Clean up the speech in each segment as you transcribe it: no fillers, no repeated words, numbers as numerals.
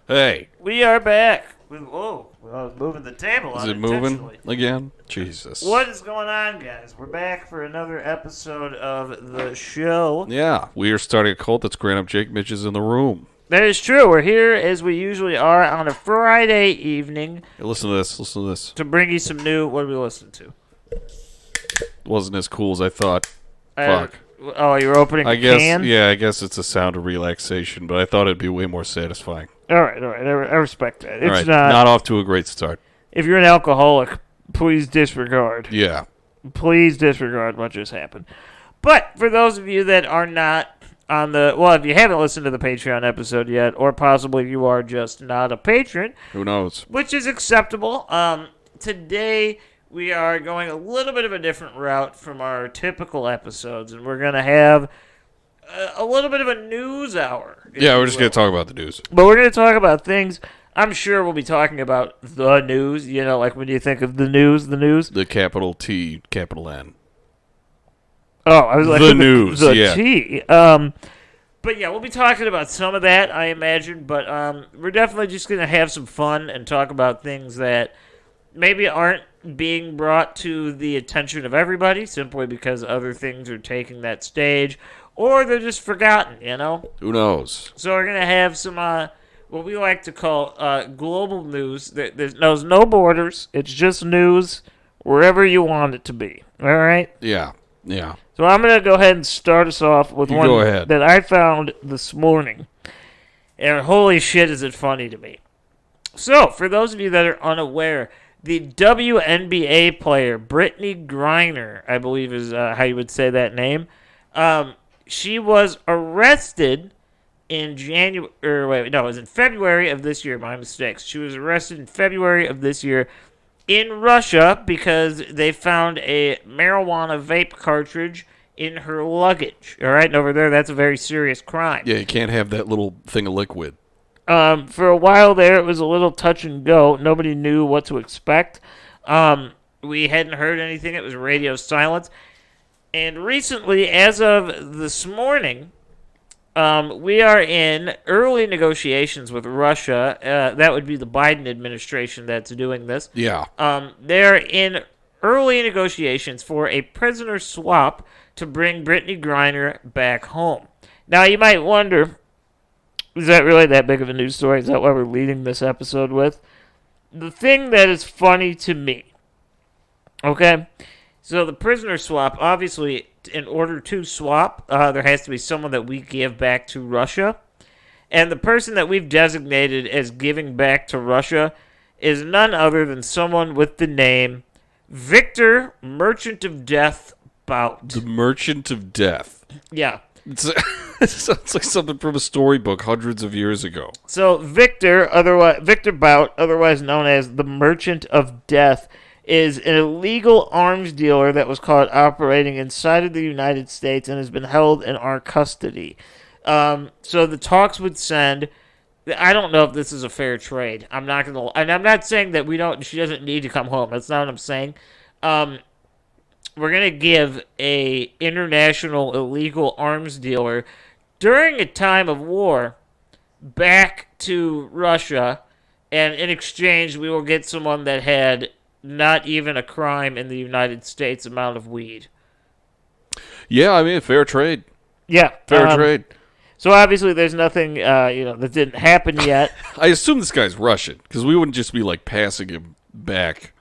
Hey. We are back. Whoa, I was moving the table. Is it moving again? Jesus. What is going on, guys? We're back for another episode of the show. Yeah, we are starting a cult that's growing up. Jake Mitch is in the room. That is true. We're here as we usually are on a Friday evening. Hey, listen to this. Listen to this. To bring you some new... What are we listening to? Wasn't as cool as I thought. Fuck. Oh, you're opening a can? Yeah, I guess it's a sound of relaxation, but I thought it'd be way more satisfying. All right. I respect that. It's not off to a great start. If you're an alcoholic, please disregard. Yeah. Please disregard what just happened. But for those of you that are not on the... Well, if you haven't listened to the Patreon episode yet, or possibly you are just not a patron... Who knows? Which is acceptable. Today... We are going a little bit of a different route from our typical episodes, and we're going to have a little bit of a news hour. Yeah, we're just going to talk about the news. But we're going to talk about things. I'm sure we'll be talking about the news. You know, like when you think of the news. The capital T, capital N. Oh, I was like... The news, the T. But yeah, we'll be talking about some of that, I imagine. But we're definitely just going to have some fun and talk about things that maybe aren't being brought to the attention of everybody simply because other things are taking that stage, or they're just forgotten, you know? Who knows? So we're going to have some, what we like to call global news. There's no borders. It's just news wherever you want it to be. All right? Yeah. So I'm going to go ahead and start us off with one that I found this morning. And holy shit, is it funny to me. So, for those of you that are unaware, the WNBA player, Britney Griner, I believe is how you would say that name. She was arrested in it was in February of this year. My mistake. She was arrested in February of this year in Russia because they found a marijuana vape cartridge in her luggage. All right, and over there, that's a very serious crime. Yeah, you can't have that little thing of liquid. For a while there, it was a little touch and go. Nobody knew what to expect. We hadn't heard anything. It was radio silence. And recently, as of this morning, we are in early negotiations with Russia. That would be the Biden administration that's doing this. Yeah. They're in early negotiations for a prisoner swap to bring Britney Griner back home. Now, you might wonder... Is that really that big of a news story? Is that what we're leading this episode with? The thing that is funny to me, okay? So the prisoner swap, obviously, in order to swap, there has to be someone that we give back to Russia. And the person that we've designated as giving back to Russia is none other than someone with the name Victor Merchant of Death Bout. The Merchant of Death. Yeah. It sounds like something from a storybook hundreds of years ago. So Victor Bout, otherwise known as the Merchant of Death, is an illegal arms dealer that was caught operating inside of the United States and has been held in our custody. So the talks would send... I don't know if this is a fair trade. I'm not gonna, and I'm not saying that she doesn't need to come home. That's not what I'm saying. We're going to give a international illegal arms dealer during a time of war back to Russia, and in exchange we will get someone that had not even a crime in the United States amount of weed. Yeah, I mean, fair trade. Yeah. Fair trade. So obviously there's nothing that didn't happen yet. I assume this guy's Russian, because we wouldn't just be like passing him back.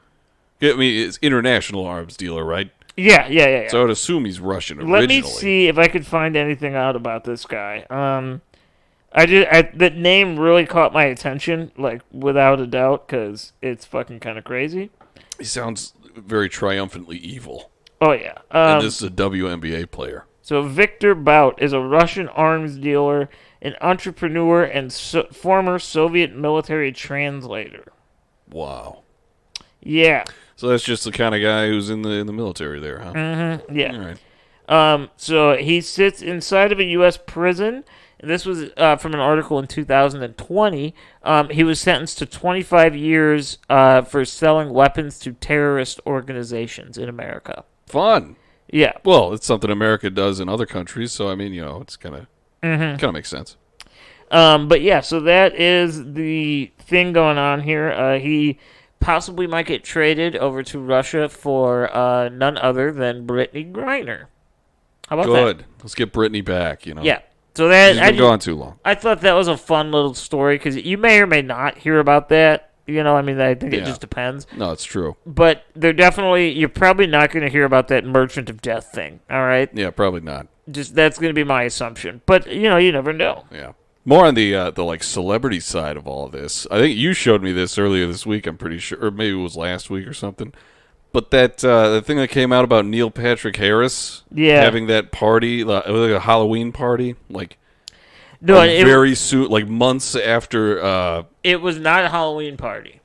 I mean, it's international arms dealer, right? Yeah. So I would assume he's Russian originally. Let me see if I could find anything out about this guy. That name really caught my attention, like, without a doubt, because it's fucking kind of crazy. He sounds very triumphantly evil. Oh, yeah. And this is a WNBA player. So Victor Bout is a Russian arms dealer, an entrepreneur, and former Soviet military translator. Wow. Yeah. So that's just the kind of guy who's in the military there, huh? Mm-hmm. Yeah. All right. So he sits inside of a U.S. prison. And this was from an article in 2020. He was sentenced to 25 years for selling weapons to terrorist organizations in America. Fun. Yeah. Well, it's something America does in other countries, so I mean, it's kind of makes sense. But yeah, so that is the thing going on here. He possibly might get traded over to Russia for none other than Britney Griner. How about that? Good. Let's get Britney back, Yeah. So that She's been gone too long. I thought that was a fun little story because you may or may not hear about that. I mean, I think it just depends. No, it's true. But you're probably not going to hear about that Merchant of Death thing, all right? Yeah, probably not. That's going to be my assumption. But, you never know. Yeah. More on the like celebrity side of all of this. I think you showed me this earlier this week, I'm pretty sure. Or maybe it was last week or something. But that the thing that came out about Neil Patrick Harris having that party, like a Halloween party, very soon, like months after. It was not a Halloween party.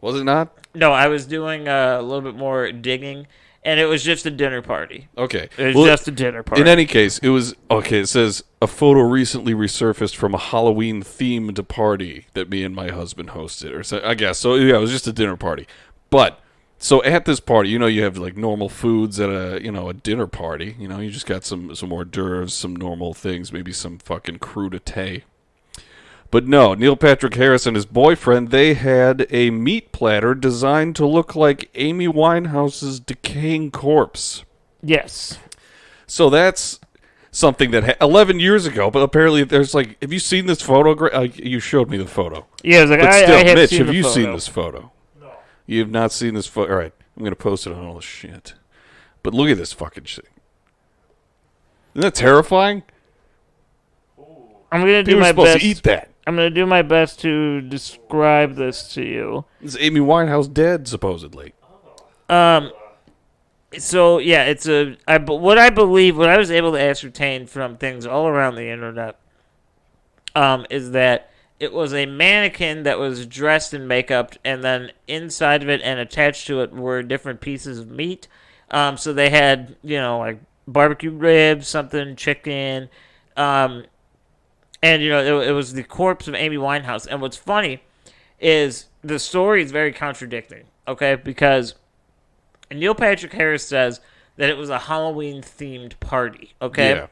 Was it not? No, I was doing a little bit more digging, and it was just a dinner party. Okay. It was just a dinner party. In any case, it was, okay, it says, a photo recently resurfaced from a Halloween-themed party that me and my husband hosted, or so, I guess. So, yeah, it was just a dinner party. But... So at this party, you have like normal foods at a dinner party. You just got some hors d'oeuvres, some normal things, maybe some fucking crudité. But no, Neil Patrick Harris and his boyfriend, they had a meat platter designed to look like Amy Winehouse's decaying corpse. Yes. So that's something that 11 years ago, but apparently there's like, have you seen this photo? You showed me the photo. Yeah, but still, I have Mitch, seen have the you photo. seen this photo? You have not seen this photo. All right, I'm going to post it on all the shit. But look at this fucking shit. Isn't that terrifying? I'm going to do People my are supposed best. to eat that. I'm going to do my best to describe this to you. This is Amy Winehouse dead, supposedly. So yeah, it's what I was able to ascertain from things all around the internet, is that it was a mannequin that was dressed in makeup, and then inside of it and attached to it were different pieces of meat. So they had, like barbecue ribs, something, chicken, and it was the corpse of Amy Winehouse. And what's funny is the story is very contradicting, okay? Because Neil Patrick Harris says that it was a Halloween-themed party, okay? Yeah.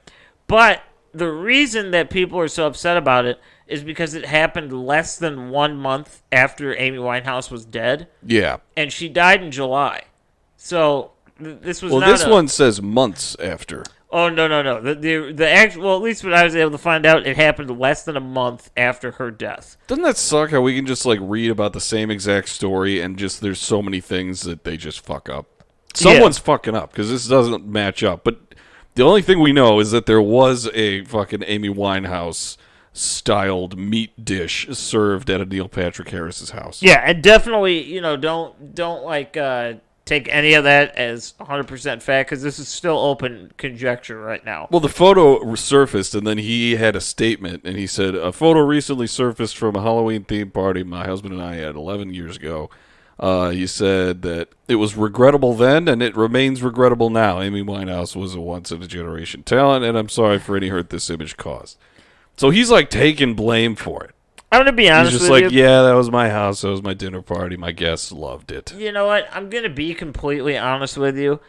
But the reason that people are so upset about it is because it happened less than 1 month after Amy Winehouse was dead. Yeah. And she died in July. So this was this one says months after. Oh, no. The actual, at least what I was able to find out, it happened less than a month after her death. Doesn't that suck how we can just like read about the same exact story and just there's so many things that they just fuck up? Someone's fucking up because this doesn't match up. But the only thing we know is that there was a fucking Amy Winehouse styled meat dish served at a Neil Patrick Harris's house. Yeah, and definitely, don't like take any of that as 100% fact because this is still open conjecture right now. Well, the photo resurfaced, and then he had a statement, and he said, a photo recently surfaced from a Halloween-themed party my husband and I had 11 years ago. He said that it was regrettable then, and it remains regrettable now. Amy Winehouse was a once-in-a-generation talent, and I'm sorry for any hurt this image caused. So he's, like, taking blame for it. I'm going to be honest with you. He's just like, yeah, that was my house. That was my dinner party. My guests loved it. You know what? I'm going to be completely honest with you.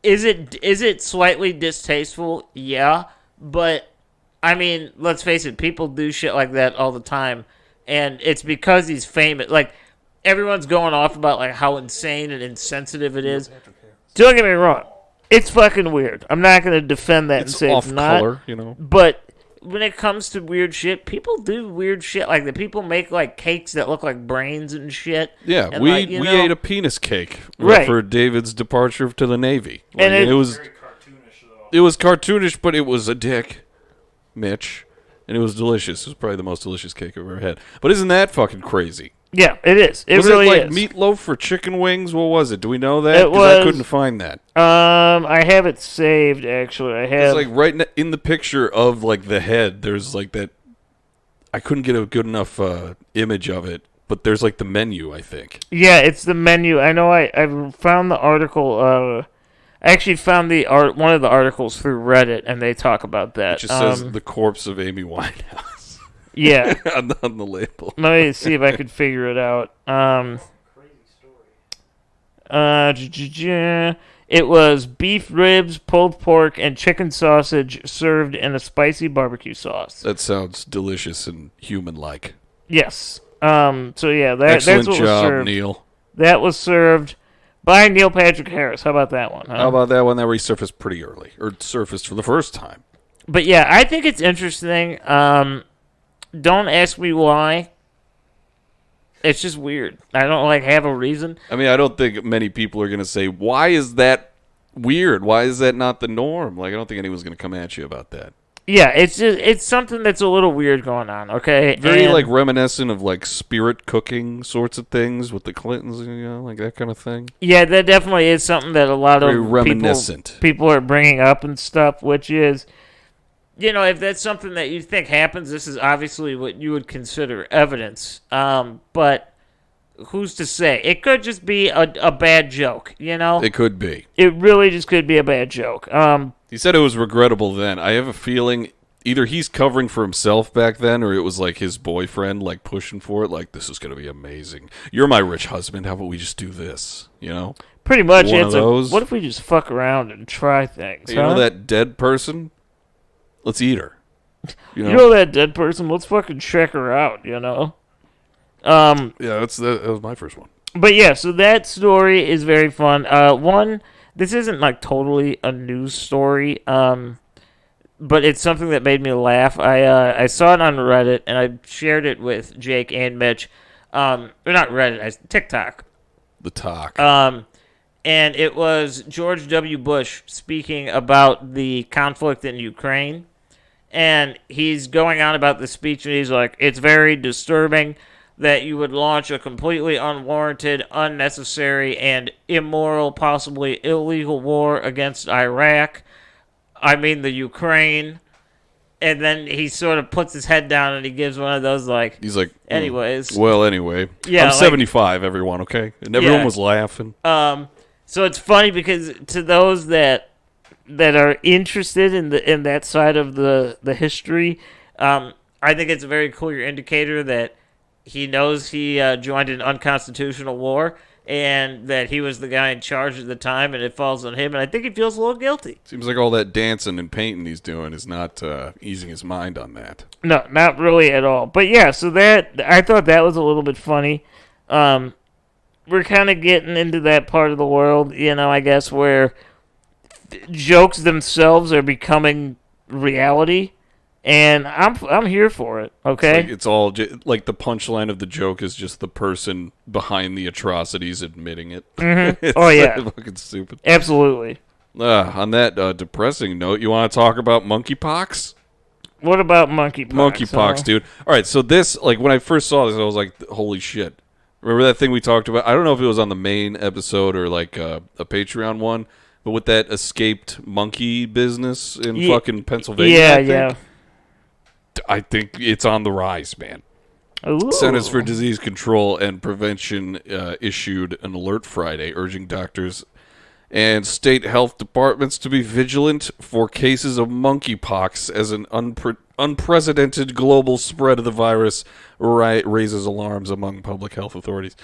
Is it slightly distasteful? Yeah. But, I mean, let's face it. People do shit like that all the time. And it's because he's famous. Like, everyone's going off about, like, how insane and insensitive it is. Don't get me wrong. It's fucking weird. I'm not going to defend that and say it's not. It's off color, But when it comes to weird shit, people do weird shit. Like, the people make, like, cakes that look like brains and shit. Yeah, and we ate a penis cake for David's departure to the Navy. And it was very cartoonish, though. It was cartoonish, but it was a dick, Mitch, and it was delicious. It was probably the most delicious cake I've ever had. But isn't that fucking crazy? Yeah, it is. It was really it like is. meatloaf or chicken wings? What was it? Do we know that? It was. I couldn't find that. I have it saved. Actually, I have. It's like right in the picture of like the head. There's like that. I couldn't get a good enough image of it, but there's like the menu. I think. Yeah, it's the menu. I know. I found the article. I actually found one of the articles through Reddit, and they talk about that. It just says the corpse of Amy Winehouse. Yeah, on the label. Let me see if I could figure it out. Crazy story. It was beef ribs, pulled pork, and chicken sausage served in a spicy barbecue sauce. That sounds delicious and human-like. Yes. So yeah, that's Excellent what was job, served. Neil. That was served by Neil Patrick Harris. How about that one? Huh? How about that one that resurfaced pretty early, or surfaced for the first time? But yeah, I think it's interesting. Don't ask me why. It's just weird. I don't have a reason. I mean, I don't think many people are going to say, why is that weird? Why is that not the norm? I don't think anyone's going to come at you about that. Yeah, it's something that's a little weird going on, okay? Very, reminiscent of, spirit cooking sorts of things with the Clintons, that kind of thing. Yeah, that definitely is something that a lot Very of reminiscent. people are bringing up and stuff, which is, if that's something that you think happens, this is obviously what you would consider evidence. But who's to say? It could just be a bad joke, It could be. It really just could be a bad joke. He said it was regrettable then. I have a feeling either he's covering for himself back then, or it was his boyfriend pushing for it. This is going to be amazing. You're my rich husband. How about we just do this? Pretty much. One of those. What if we just fuck around and try things? You know that dead person? Let's eat her. You know that dead person? Let's fucking check her out, Yeah, that was my first one. But yeah, so that story is very fun. This isn't totally a news story, but it's something that made me laugh. I saw it on Reddit, and I shared it with Jake and Mitch. Or not Reddit, TikTok. The talk. And it was George W. Bush speaking about the conflict in Ukraine. And he's going on about the speech, and he's like, it's very disturbing that you would launch a completely unwarranted, unnecessary, and immoral, possibly illegal war against Iraq. I mean, the Ukraine. And then he sort of puts his head down, and he gives one of those, He's like, anyways. Well, anyway. Yeah, I'm 75, everyone, okay? And everyone was laughing. So it's funny because to those that are interested in that side of the history, I think it's a very clear indicator that he knows he joined an unconstitutional war and that he was the guy in charge at the time, and it falls on him. And I think he feels a little guilty. Seems like all that dancing and painting he's doing is not easing his mind on that. No, not really at all. But yeah, so I thought that was a little bit funny. We're kind of getting into that part of the world, I guess, where jokes themselves are becoming reality, and I'm here for it. Okay, it's all the punchline of the joke is just the person behind the atrocities admitting it. Mm-hmm. Oh yeah, fucking stupid. Absolutely. On that depressing note, you want to talk about monkeypox? What about monkeypox? Monkeypox, dude. All right, so this when I first saw this, I was like, holy shit. Remember that thing we talked about? I don't know if it was on the main episode or a Patreon one, but with that escaped monkey business in fucking Pennsylvania. Yeah. I think it's on the rise, man. Ooh. Centers for Disease Control and Prevention issued an alert Friday urging doctors and state health departments to be vigilant for cases of monkeypox as an unprecedented global spread of the virus raises alarms among public health authorities.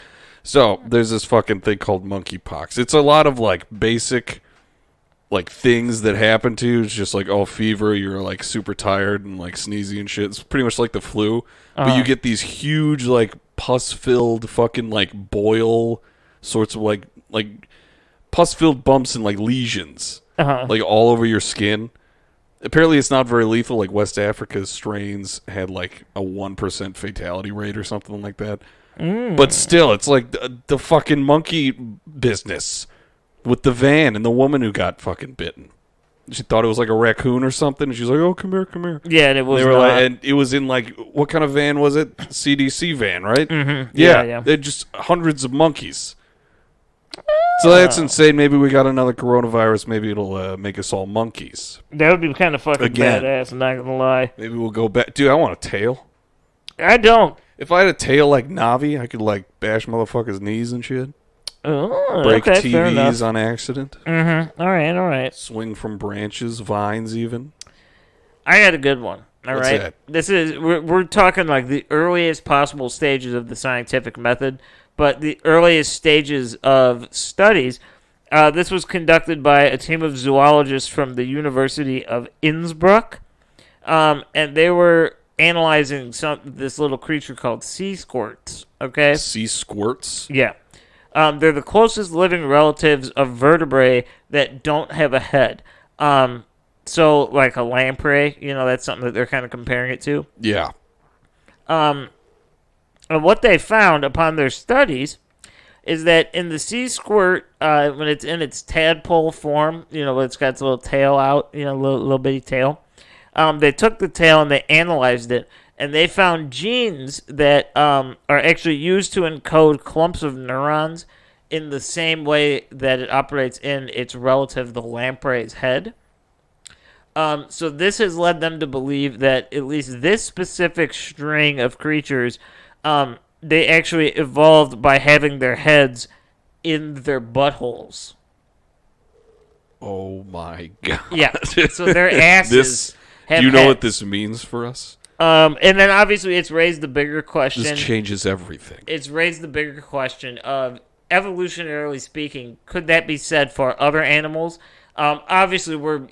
So there's this fucking thing called monkeypox. It's a lot of basic things that happen to you. It's just fever, you're super tired and sneezy and shit. It's pretty much like the flu, but you get these huge pus-filled fucking boil sorts of pus-filled bumps and lesions all over your skin. Apparently it's not very lethal. West Africa's strains had a 1% fatality rate or something like that. But still, it's the fucking monkey business with the van and the woman who got fucking bitten. She thought it was a raccoon or something, and she's like, "Oh, come here." Yeah, and it was. They were and it was in what kind of van was it? CDC van, right? Mm-hmm. Yeah. They're just hundreds of monkeys. So that's insane. Maybe we got another coronavirus. Maybe it'll make us all monkeys. That would be kind of fucking badass. I'm not gonna lie. Maybe we'll go back. Dude, I want a tail. I don't. If I had a tail like Navi, I could bash motherfuckers' knees and shit. Oh, break okay, TVs on accident. Mm-hmm. All right. Swing from branches, vines, even. I got a good one. All What's right. that? This is we're talking the earliest possible stages of the scientific method, but the earliest stages of studies. This was conducted by a team of zoologists from the University of Innsbruck, and they were analyzing this little creature called sea squirts. Okay, Sea squirts? yeah, they're the closest living relatives of vertebrae that don't have a head. So like a lamprey, that's something that they're kind of comparing it to. Yeah. And what they found upon their studies is that in the sea squirt, when it's in its tadpole form, when it's got its little tail out, little bitty tail, they took the tail and they analyzed it, and they found genes that are actually used to encode clumps of neurons in the same way that it operates in its relative, the lamprey's head. So this has led them to believe that at least this specific string of creatures, they actually evolved by having their heads in their buttholes. Oh my god. Yeah. So their asses have do you know heads. what this means for us? And then obviously it's raised the bigger question. This changes everything. It's raised the bigger question of, evolutionarily speaking, could that be said for other animals? Obviously we're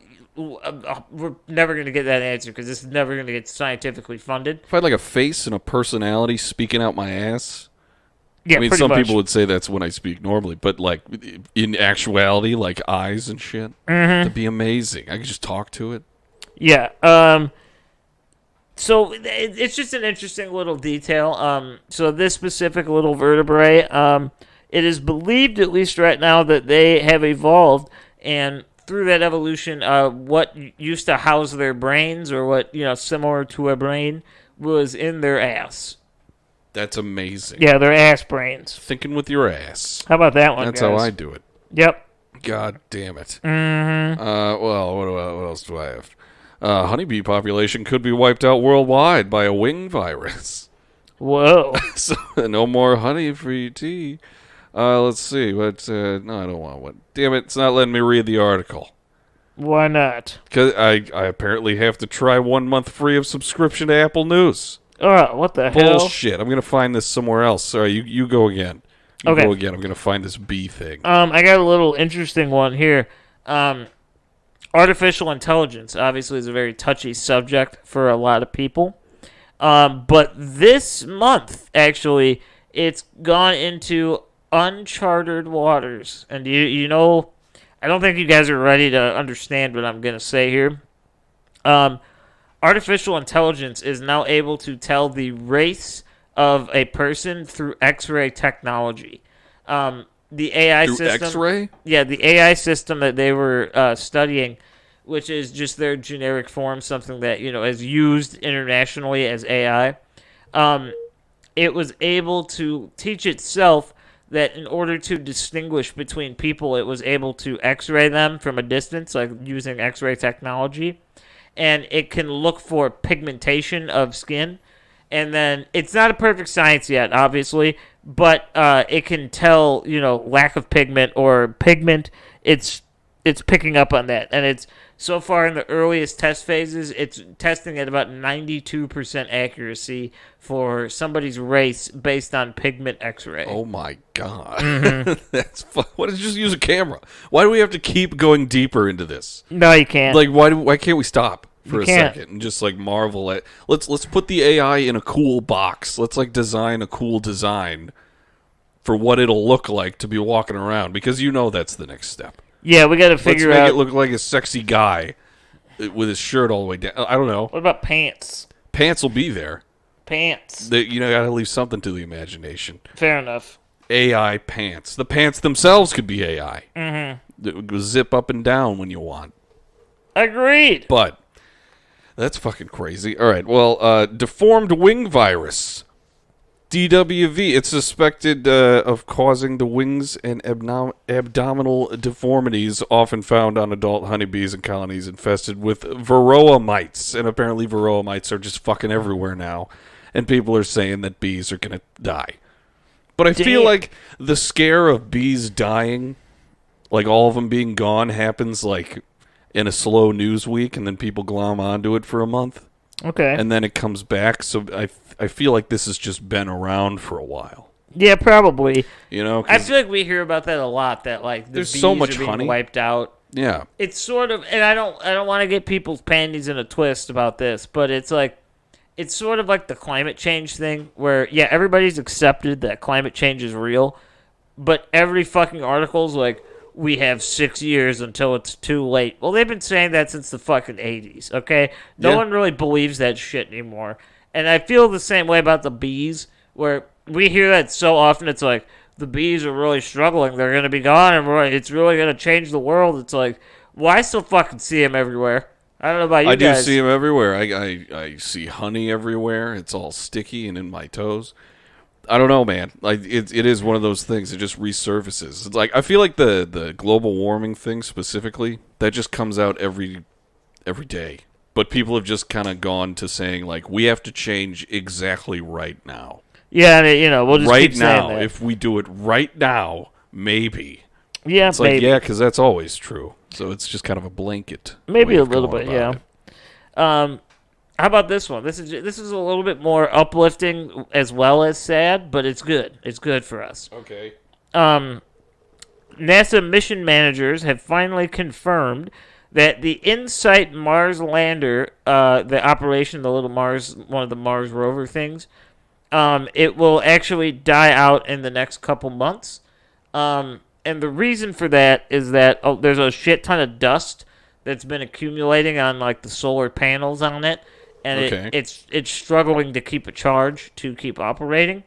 never going to get that answer because this is never going to get scientifically funded. If I had like a face and a personality speaking out my ass, Yeah, I mean, pretty some much. people would say that's when I speak normally, but like in actuality, like eyes and shit, that'd be amazing. I could just talk to it. Yeah. So it's just an interesting little detail. So this specific little vertebrae, it is believed, at least right now, that they have evolved, and through that evolution, what used to house their brains, or what similar to a brain, was in their ass. That's amazing. Yeah, their ass brains. Thinking with your ass. How about that one? That's guys? how I do it. Yep. God damn it. Mm-hmm. Well, what else do I have? Honeybee population could be wiped out worldwide by a wing virus. Whoa. So, no more honey-free tea. Let's see. But no, I don't want one. Damn it, it's not letting me read the article. Why not? Because I apparently have to try 1 month free of subscription to Apple News. Oh, what the hell? Bullshit. I'm going to find this somewhere else. Sorry, you go again. Okay. Go again. I'm going to find this bee thing. I got a little interesting one here. Artificial intelligence obviously is a very touchy subject for a lot of people. But this month, actually, it's gone into uncharted waters. And I don't think you guys are ready to understand what I'm going to say here. Artificial intelligence is now able to tell the race of a person through X-ray technology. The AI Through system, X-ray? Yeah, the AI system that they were studying, which is just their generic form, something that is used internationally as AI. It was able to teach itself that in order to distinguish between people, it was able to X-ray them from a distance, like using X-ray technology. And it can look for pigmentation of skin. And then it's not a perfect science yet, obviously, but it can tell, lack of pigment or pigment. It's picking up on that. And it's so far in the earliest test phases, it's testing at about 92% accuracy for somebody's race based on pigment X-ray. Oh my god. Mm-hmm. That's fun. Why don't you just use a camera? Why do we have to keep going deeper into this? No, you can't. Like why can't we stop for You a can't. second and just like marvel at let's put the AI in a cool box. Let's like design a cool design for what it'll look like to be walking around, because that's the next step. Yeah, we got to figure Let's make out. it look like a sexy guy with his shirt all the way down. I don't know. What about pants? Pants will be there. Pants. Gotta leave something to the imagination. Fair enough. AI pants. The pants themselves could be AI. Mm-hmm. It would zip up and down when you want. Agreed. But that's fucking crazy. All right. Well, deformed wing virus, DWV. It's suspected of causing the wings and abdominal deformities often found on adult honeybees in colonies infested with varroa mites. And apparently varroa mites are just fucking everywhere now. And people are saying that bees are going to die. But I feel like the scare of bees dying, like all of them being gone, happens like in a slow news week, and then people glom onto it for a month. Okay. And then it comes back. So I feel like this has just been around for a while. Yeah, probably. You know, I feel like we hear about that a lot. That like the there's bees so much are being honey wiped out. Yeah. It's sort of, and I don't want to get people's panties in a twist about this, but it's sort of like the climate change thing where, yeah, everybody's accepted that climate change is real, but every fucking article's like, we have 6 years until it's too late. Well, they've been saying that since the fucking 80s, okay? No one really believes that shit anymore. And I feel the same way about the bees, where we hear that so often, it's like, the bees are really struggling. They're going to be gone, and it's really going to change the world. It's like, well, I still fucking see them everywhere. I don't know about you guys. I do see them everywhere. I see honey everywhere. It's all sticky and in my toes. I don't know, man. Like it is one of those things. It just resurfaces. It's like I feel like the global warming thing specifically that just comes out every day. But people have just kind of gone to saying like we have to change exactly right now. Yeah, and, we'll just right keep now. saying that. If we do it right now, maybe. Yeah, it's maybe. like yeah, because that's always true. So it's just kind of a blanket. Maybe a little bit, yeah. How about this one? This is a little bit more uplifting as well as sad, but it's good. It's good for us. Okay. NASA mission managers have finally confirmed that the InSight Mars lander, the operation, the little Mars, one of the Mars rover things, it will actually die out in the next couple months. And the reason for that is that there's a shit ton of dust that's been accumulating on like the solar panels on it, and it's struggling to keep a charge to keep operating.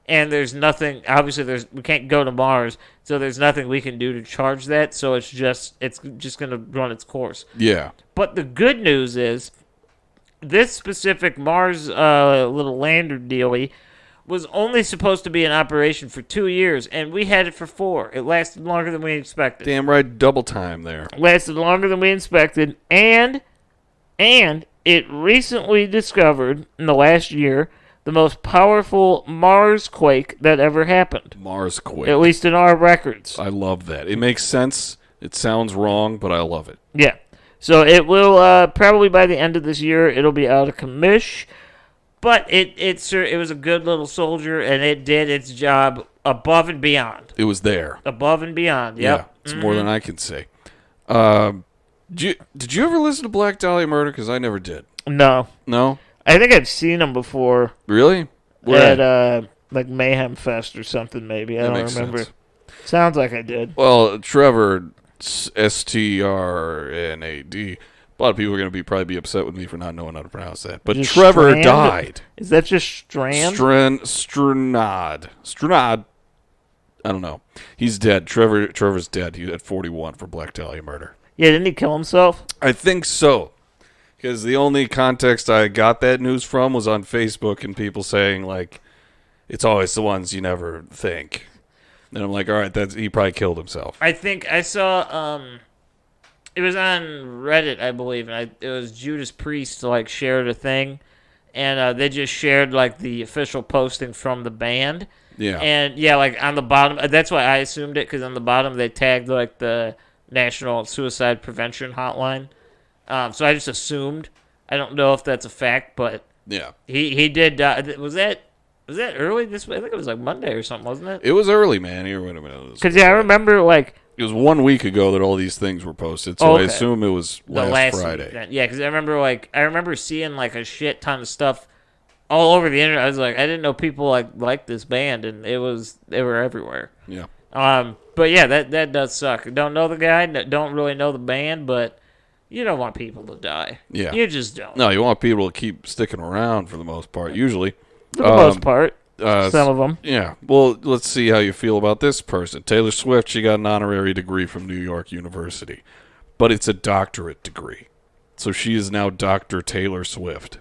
And there's nothing. Obviously, we can't go to Mars, so there's nothing we can do to charge that. So it's just going to run its course. Yeah. But the good news is, this specific Mars little lander dealie was only supposed to be in operation for 2 years, and we had it for 4. It lasted longer than we expected. Damn right, double time there. Lasted longer than we expected, and it recently discovered in the last year the most powerful Mars quake that ever happened. Mars quake. At least in our records. I love that. It makes sense. It sounds wrong, but I love it. Yeah. So it will probably by the end of this year it'll be out of commish. But it was a good little soldier, and it did its job above and beyond. It was there. Above and beyond, yep. Yeah, it's more than I can say. Did you ever listen to Black Dahlia Murder? Because I never did. No. No? I think I've seen them before. Really? Where? At like Mayhem Fest or something, maybe. I don't remember. Sense. Sounds like I did. Well, Trevor, Strnad. A lot of people are going to probably be upset with me for not knowing how to pronounce that. But Just Trevor Strand? died. Is that just Strand? Strnad. I don't know. He's dead. Trevor's dead. He's at 41 for Black Dahlia Murder. Yeah, didn't he kill himself? I think so. Because the only context I got that news from was on Facebook and people saying, like, it's always the ones you never think. And I'm like, all right, he probably killed himself. I think I saw... it was on Reddit, I believe, and it was Judas Priest like shared a thing, and they just shared like the official posting from the band. Yeah. And yeah, like on the bottom, that's why I assumed it, because on the bottom they tagged like the National Suicide Prevention Hotline. So I just assumed. I don't know if that's a fact, but yeah, he did die. Was that early this week? I think it was like Monday or something, wasn't it? It was early, man. Here, wait a minute. Because I remember like. It was 1 week ago that all these things were posted, so I assume it was last Friday. Yeah, because I remember seeing like a shit ton of stuff all over the internet. I was like, I didn't know people like this band, and they were everywhere. Yeah. But yeah, that does suck. Don't know the guy, don't really know the band, but you don't want people to die. Yeah. You just don't. No, you want people to keep sticking around for the most part. Usually, for the most part. Some of them. Yeah. Well, let's see how you feel about this person. Taylor Swift, she got an honorary degree from New York University. But it's a doctorate degree. So she is now Dr. Taylor Swift.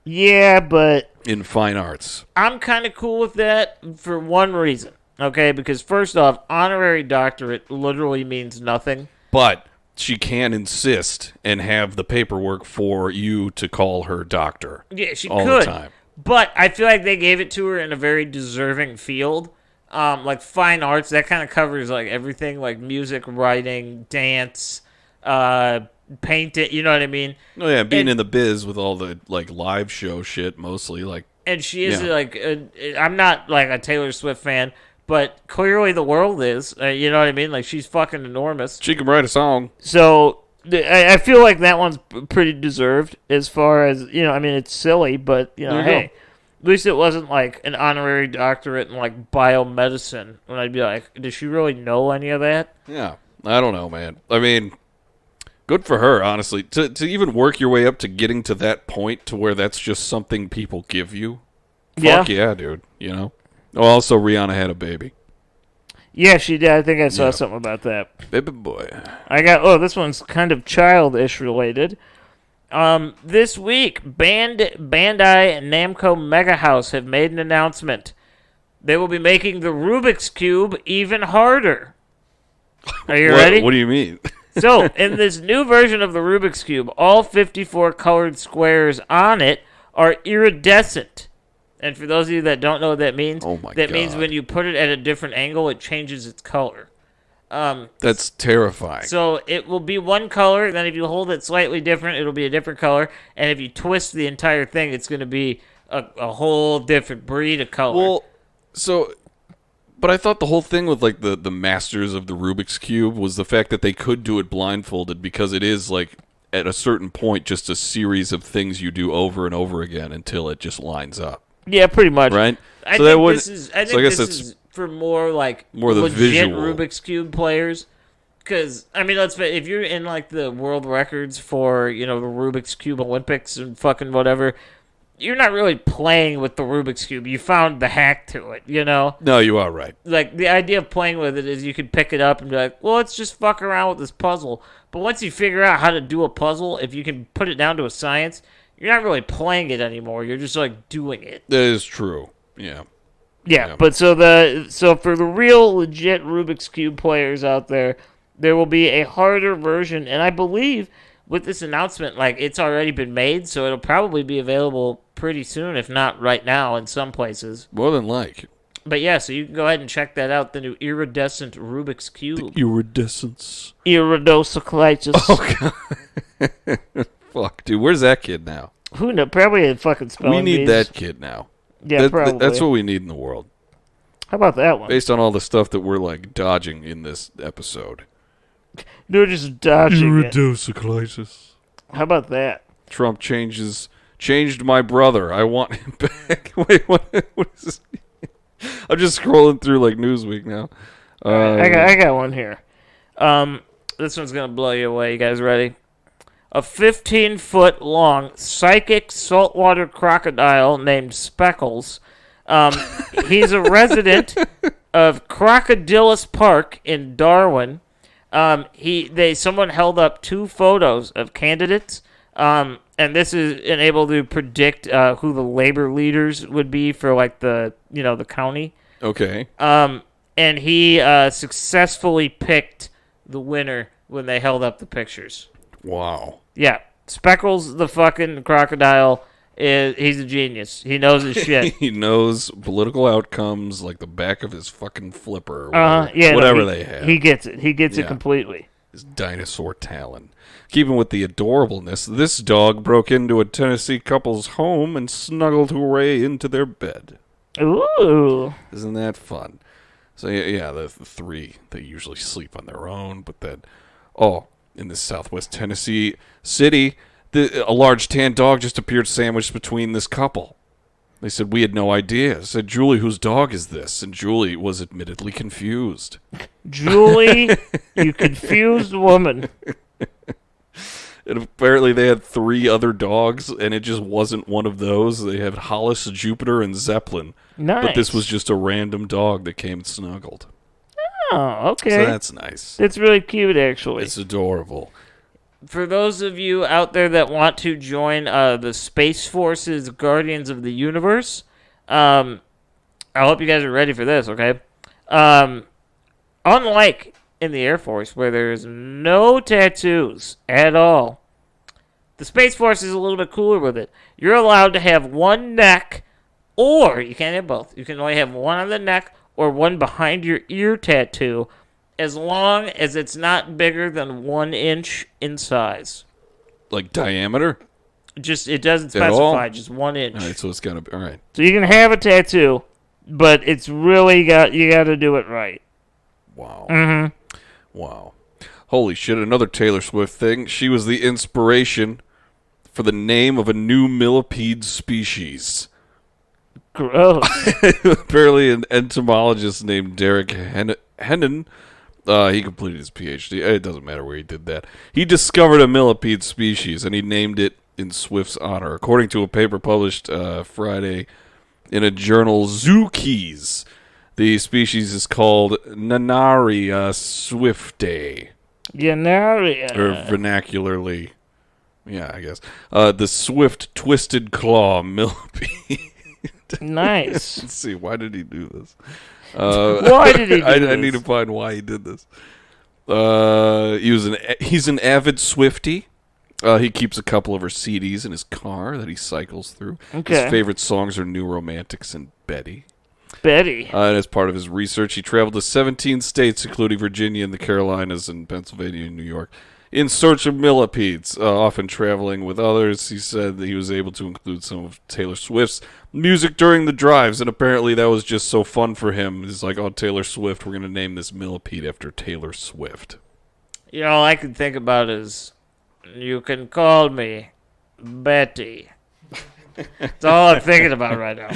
Yeah, but... in fine arts. I'm kind of cool with that for one reason. Okay? Because first off, honorary doctorate literally means nothing. But she can insist and have the paperwork for you to call her doctor. Yeah, she all could. The time. But I feel like they gave it to her in a very deserving field. Like fine arts, that kind of covers like everything, like music, writing, dance, painting, you know what I mean? Oh yeah, being in the biz with all the like live show shit mostly, like And she is Yeah. like, I'm not like a Taylor Swift fan, but clearly the world is. You know what I mean? Like, she's fucking enormous. She can write a song. So I feel like that one's pretty deserved as far as, I mean, it's silly, but, hey, at least it wasn't like an honorary doctorate in like biomedicine when I'd be like, does she really know any of that? Yeah. I don't know, man. I mean, good for her, honestly. To even work your way up to getting to that point to where that's just something people give you. Fuck yeah, dude. Oh, also, Rihanna had a baby. Yeah, she did. I think I saw something about that. Baby boy. This one's kind of childish related. This week, Bandai and Namco Mega House have made an announcement. They will be making the Rubiks Cube even harder. Are you ready? What do you mean? So, in this new version of the Rubiks Cube, all 54 colored squares on it are iridescent. And for those of you that don't know what that means, that means when you put it at a different angle, it changes its color. That's terrifying. So it will be one color, and then if you hold it slightly different, it'll be a different color. And if you twist the entire thing, it's going to be a whole different breed of color. Well, but I thought the whole thing with like the masters of the Rubik's Cube was the fact that they could do it blindfolded because it is like at a certain point just a series of things you do over and over again until it just lines up. Yeah, pretty much. Right? I think this is for more the legit visual Rubik's Cube players. Because, I mean, if you're in like the world records for, the Rubik's Cube Olympics and fucking whatever, you're not really playing with the Rubik's Cube. You found the hack to it, No, you are right. Like, the idea of playing with it is you can pick it up and be like, well, let's just fuck around with this puzzle. But once you figure out how to do a puzzle, if you can put it down to a science, you're not really playing it anymore. You're just, like, doing it. That is true. Yeah. Yeah, but so for the real legit Rubik's Cube players out there will be a harder version, and I believe with this announcement, like, it's already been made, so it'll probably be available pretty soon, if not right now in some places. More than like. But yeah, so you can go ahead and check that out, the new iridescent Rubik's Cube. The iridescence. Iridociclitis. Oh, God. Fuck, dude, where's that kid now? Who knows? Probably a fucking spelling We need bees. that kid now. Yeah, probably. That's what we need in the world. How about that one? Based on all the stuff that we're, like, dodging in this episode. They're just dodging it. Iridociclitis. How about that? Trump changed my brother. I want him back. Wait, what is this? I'm just scrolling through, like, Newsweek now. I got one here. This one's going to blow you away. You guys ready? A 15-foot long psychic saltwater crocodile named Speckles. He's a resident of Crocodilus Park in Darwin. Someone held up 2 photos of candidates, and this is enabled to predict who the labor leaders would be for like the county. Okay. And he successfully picked the winner when they held up the pictures. Wow. Yeah, Speckles the fucking crocodile he's a genius. He knows his shit. He knows political outcomes like the back of his fucking flipper. Whatever they have. He gets it. He gets it completely. His dinosaur talon. Keeping with the adorableness, this dog broke into a Tennessee couple's home and snuggled her way into their bed. Ooh. Isn't that fun? So, yeah, the 3, they usually sleep on their own, but then, in this southwest Tennessee city, a large tan dog just appeared sandwiched between this couple. They said, we had no idea. I said, Julie, whose dog is this? And Julie was admittedly confused. Julie, you confused woman. And apparently they had 3 other dogs, and it just wasn't one of those. They had Hollis, Jupiter, and Zeppelin. Nice. But this was just a random dog that came and snuggled. Oh, okay. So that's nice. It's really cute, actually. It's adorable. For those of you out there that want to join the Space Force's Guardians of the Universe, I hope you guys are ready for this, okay? Unlike in the Air Force, where there's no tattoos at all, the Space Force is a little bit cooler with it. You're allowed to have one neck, or you can't have both. You can only have one on the neck or one behind your ear tattoo, as long as it's not bigger than 1 inch in size. Like diameter? Just it doesn't At all? specify. Just 1 inch. All right, so it's gotta be all right. So you can have a tattoo, but it's really you got to do it right. Wow. Mm-hmm. Wow. Holy shit! Another Taylor Swift thing. She was the inspiration for the name of a new millipede species. Gross. Apparently, an entomologist named Derek Hennon. He completed his PhD. It doesn't matter where he did that. He discovered a millipede species, and he named it in Swift's honor, according to a paper published Friday in a journal, Zookeys. The species is called Nanaria swiftae. Or vernacularly, yeah, I guess. The swift twisted claw millipede. Nice. Let's see, why did he do this? Why did he do this? I need to find why he did this. He's an avid Swiftie. He keeps a couple of her CDs in his car that he cycles through. Okay. His favorite songs are New Romantics and Betty. And as part of his research, he traveled to 17 states, including Virginia and the Carolinas and Pennsylvania and New York, in search of millipedes. Often traveling with others, he said that he was able to include some of Taylor Swift's music during the drives, and apparently that was just so fun for him. He's like, oh, Taylor Swift, we're going to name this millipede after Taylor Swift. You know, all I can think about is, you can call me Betty. That's all I'm thinking about right now.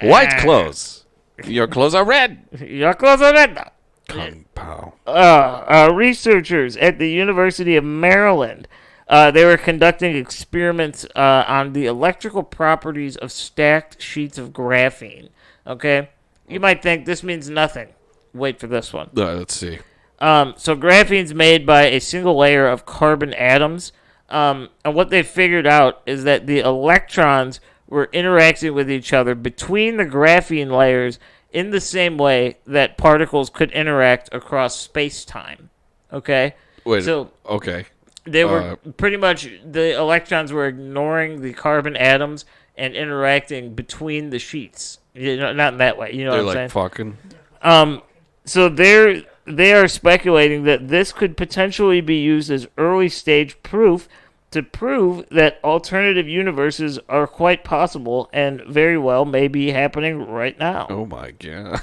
White clothes. Your clothes are red. Your clothes are red. Kung Pao. Researchers at the University of Maryland, they were conducting experiments on the electrical properties of stacked sheets of graphene. Okay? You might think this means nothing. Wait for this one. Let's see. So graphene's made by a single layer of carbon atoms. And what they figured out is that the electrons were interacting with each other between the graphene layers in the same way that particles could interact across space-time. Okay? Wait. So okay. They were pretty much, the electrons were ignoring the carbon atoms and interacting between the sheets. You know, not in that way. You know what I'm saying? They're like fucking. So they are speculating that this could potentially be used as early-stage proof to prove that alternative universes are quite possible and very well may be happening right now. Oh, my God.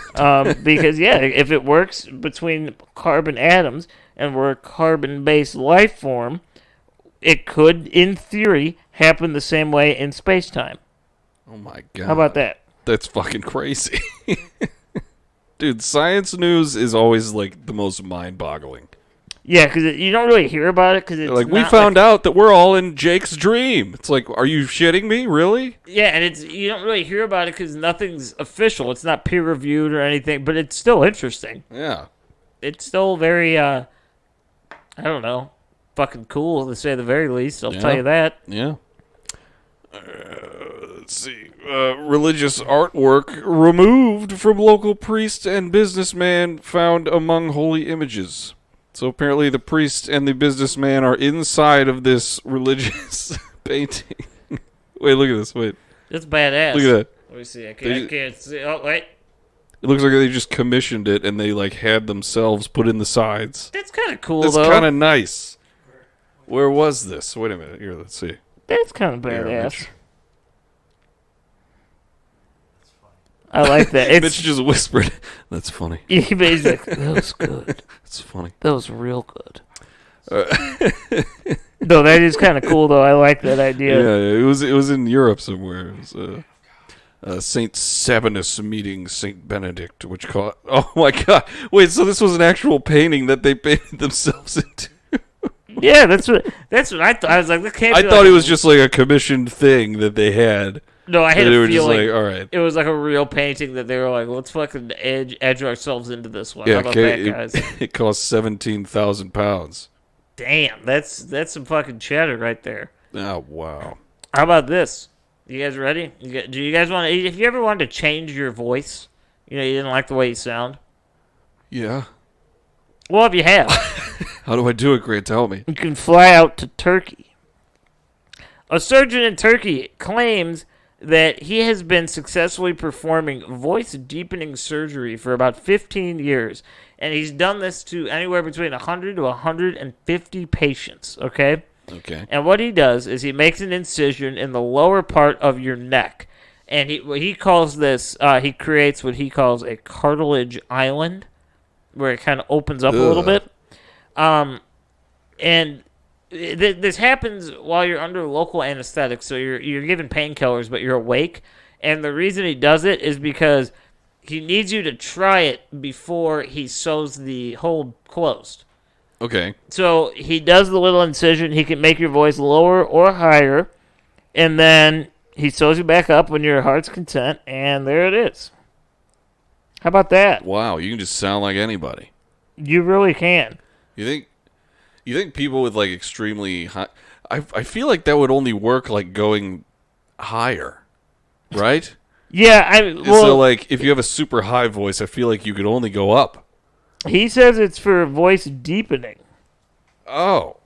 Because, yeah, if it works between carbon atoms and we're a carbon-based life form, it could, in theory, happen the same way in space-time. Oh, my God. How about that? That's fucking crazy. Dude, science news is always, like, the most mind-boggling. Yeah, because you don't really hear about it because it's like, we found out that we're all in Jake's dream. It's like, are you shitting me? Really? Yeah, and you don't really hear about it because nothing's official. It's not peer-reviewed or anything, but it's still interesting. Yeah. It's still very, I don't know, fucking cool to say the very least. I'll tell you that. Yeah. Let's see. Religious artwork removed from local priest and businessman found among holy images. So apparently the priest and the businessman are inside of this religious painting. Wait, look at this. Wait. That's badass. Look at that. Let me see. I can't see. Oh, wait. It looks like they just commissioned it and they like had themselves put in the sides. That's kind of cool, That's though. That's kind of nice. Where was this? Wait a minute. Here, let's see. That's kind of badass. I like that. Mitch just whispered. That's funny. He's like, that was good. That's funny. That was real good. No, that is kind of cool, though. I like that idea. Yeah, it was in Europe somewhere. It was Saint Sabinus meeting Saint Benedict, which called. Oh my God! Wait, so this was an actual painting that they painted themselves into? Yeah, that's what I thought. I was like, that can't. I thought it was just like a commissioned thing that they had. No, I had a feeling just like, all right. It was like a real painting that they were like, let's fucking edge ourselves into this one. Yeah, How about that, guys? It cost 17,000 pounds. Damn, that's some fucking cheddar right there. Oh, wow. How about this? You guys ready? Do you guys want to, if you ever wanted to change your voice, you didn't like the way you sound? Yeah. Well, if you have. How do I do it, Grant? Tell me. You can fly out to Turkey. A surgeon in Turkey claims that he has been successfully performing voice-deepening surgery for about 15 years, and he's done this to anywhere between 100 to 150 patients, okay? Okay. And what he does is he makes an incision in the lower part of your neck. And he calls this, he creates what he calls a cartilage island, where it kind of opens up a little bit. And this happens while you're under local anesthetic, so you're given painkillers, but you're awake. And the reason he does it is because he needs you to try it before he sews the hole closed. Okay. So he does the little incision. He can make your voice lower or higher, and then he sews you back up when your heart's content, and there it is. How about that? Wow, you can just sound like anybody. You really can. You think people with like extremely high? I feel like that would only work like going higher, right? Yeah, So like if you have a super high voice, I feel like you could only go up. He says it's for voice deepening. Oh,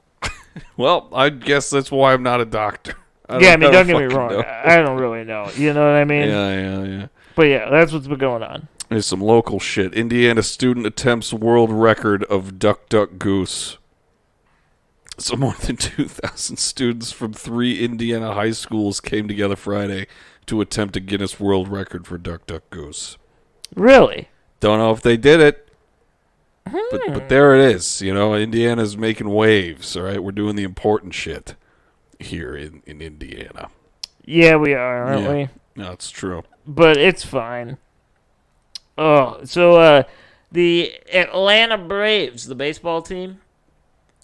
well, I guess that's why I'm not a doctor. Don't get me wrong. I don't really know. You know what I mean? Yeah. But yeah, that's what's been going on. There's some local shit. Indiana student attempts world record of duck, duck, goose. So more than 2,000 students from 3 Indiana high schools came together Friday to attempt a Guinness World Record for duck, duck, goose. Really? Don't know if they did it. But there it is. You know, Indiana's making waves, all right? We're doing the important shit here in Indiana. Yeah, we are, aren't we? No, it's true. But it's fine. Oh, so the Atlanta Braves, the baseball team,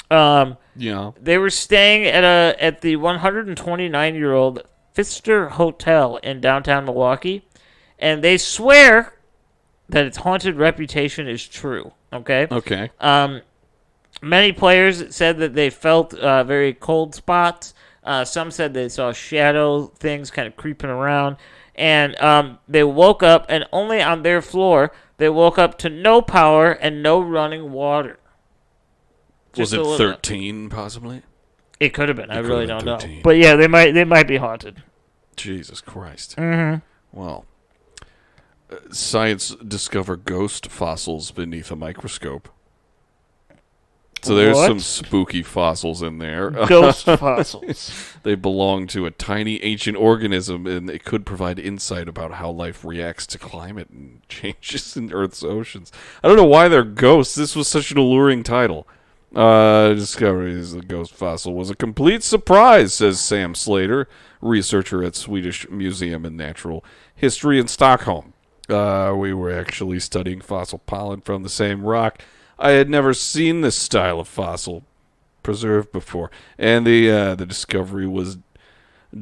they were staying at the 129-year-old Pfister Hotel in downtown Milwaukee, and they swear that its haunted reputation is true. Okay. Okay. Many players said that they felt very cold spots. Some said they saw shadow things kind of creeping around. And they woke up, and only on their floor, they woke up to no power and no running water. Was it 13, possibly? It could have been. I really don't 13. know. But yeah, they might be haunted. Jesus Christ. Mm-hmm. Well, science discover ghost fossils beneath a microscope. So there's some spooky fossils in there. Ghost fossils. They belong to a tiny ancient organism, and it could provide insight about how life reacts to climate and changes in Earth's oceans. I don't know why they're ghosts. This was such an alluring title. Discovery of the ghost fossil was a complete surprise, says Sam Slater, researcher at Swedish Museum in Natural History in Stockholm. We were actually studying fossil pollen from the same rock. I had never seen this style of fossil preserved before, and the discovery was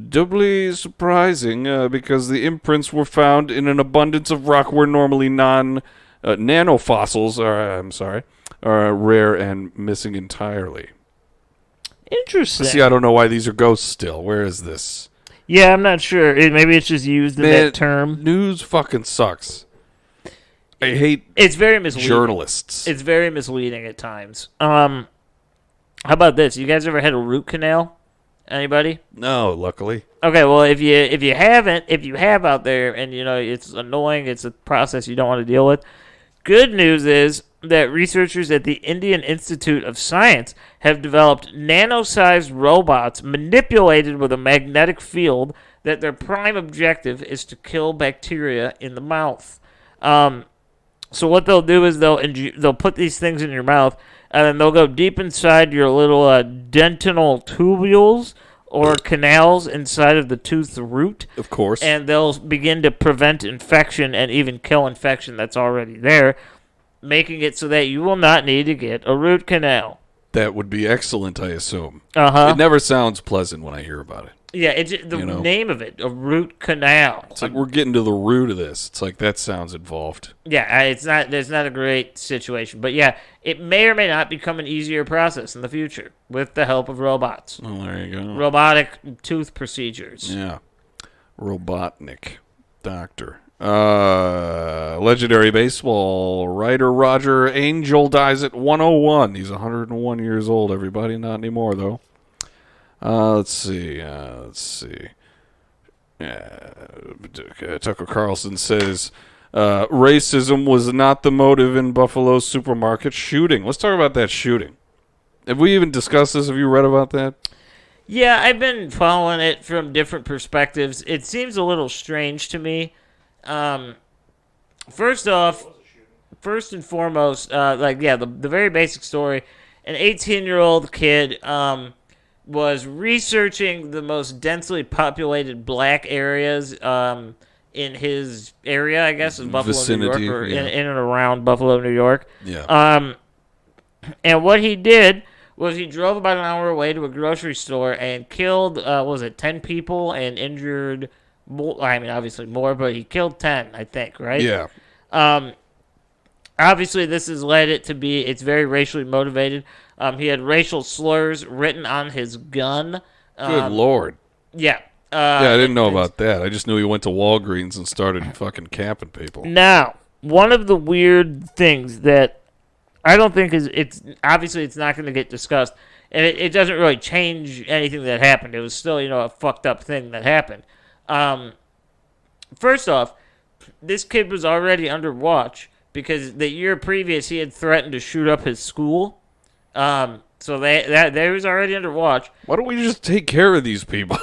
doubly surprising because the imprints were found in an abundance of rock where normally nanofossils are rare and missing entirely. Interesting. See, I don't know why these are ghosts still. Where is this? Yeah, I'm not sure. Maybe it's just used in that term. News fucking sucks. I hate it's very misleading. Journalists. It's very misleading at times. How about this? You guys ever had a root canal? Anybody? No, luckily. Okay, well, if you have out there, and you know it's annoying, it's a process you don't want to deal with. Good news is that researchers at the Indian Institute of Science have developed nano-sized robots manipulated with a magnetic field that their prime objective is to kill bacteria in the mouth. So what they'll do is they'll put these things in your mouth, and then they'll go deep inside your little dentinal tubules or canals inside of the tooth root. Of course. And they'll begin to prevent infection and even kill infection that's already there, making it so that you will not need to get a root canal. That would be excellent, I assume. Uh-huh. It never sounds pleasant when I hear about it. Yeah, it's the name of it, a root canal. It's like we're getting to the root of this. It's like that sounds involved. Yeah, it's not a great situation. But yeah, it may or may not become an easier process in the future with the help of robots. Oh, there you go. Robotic tooth procedures. Yeah. Robotnik. Doctor. Legendary baseball writer Roger Angel dies at 101. He's 101 years old, everybody. Not anymore, though. Let's see. Tucker Carlson says racism was not the motive in Buffalo's supermarket shooting. Let's talk about that shooting. Have we even discussed this? Have you read about that? Yeah, I've been following it from different perspectives. It seems a little strange to me. Um, first off, first and foremost, the very basic story. An 18-year-old kid was researching the most densely populated black areas in his area, I guess, in Buffalo, Vicinity, New York, or yeah. in and around Buffalo, New York. Yeah. And what he did was he drove about an hour away to a grocery store and killed, 10 people and injured, more, I mean, obviously more, but he killed 10, I think, right? Yeah. Obviously, this has led it to be, it's very racially motivated. He had racial slurs written on his gun. Good Lord. Yeah. Yeah, I didn't know about that. I just knew he went to Walgreens and started fucking capping people. Now, one of the weird things that I don't think it's obviously it's not going to get discussed, and it doesn't really change anything that happened. It was still, a fucked up thing that happened. First off, this kid was already under watch because the year previous he had threatened to shoot up his school. So they was already under watch. Why don't we just take care of these people?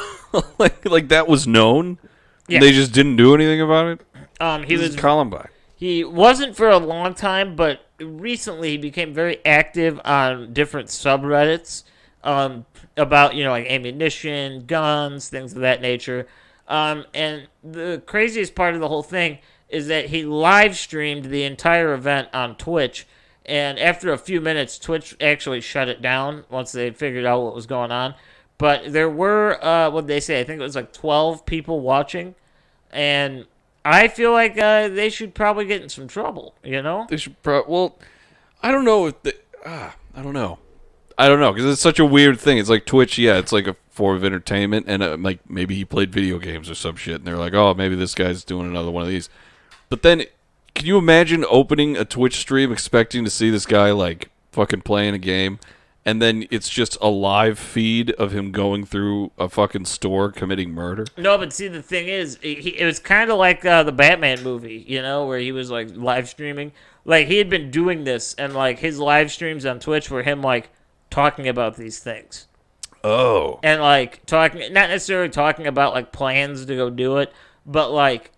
like that was known. Yeah. They just didn't do anything about it. He was Columbine. He wasn't for a long time, but recently he became very active on different subreddits about, like ammunition, guns, things of that nature. And the craziest part of the whole thing is that he live streamed the entire event on Twitch. And after a few minutes, Twitch actually shut it down once they figured out what was going on. But there were, what they say, I think it was like 12 people watching. And I feel like they should probably get in some trouble, They should well, I don't know if they, I don't know. I don't know, because it's such a weird thing. It's like Twitch, yeah, it's like a form of entertainment, and like maybe he played video games or some shit, and they're like, oh, maybe this guy's doing another one of these. But then, can you imagine opening a Twitch stream expecting to see this guy, like, fucking playing a game, and then it's just a live feed of him going through a fucking store committing murder? No, but see, the thing is, it was kind of like the Batman movie, where he was, like, live streaming. Like, he had been doing this, and, like, his live streams on Twitch were him, like, talking about these things. Oh. And, like, not necessarily talking about, like, plans to go do it, but, like,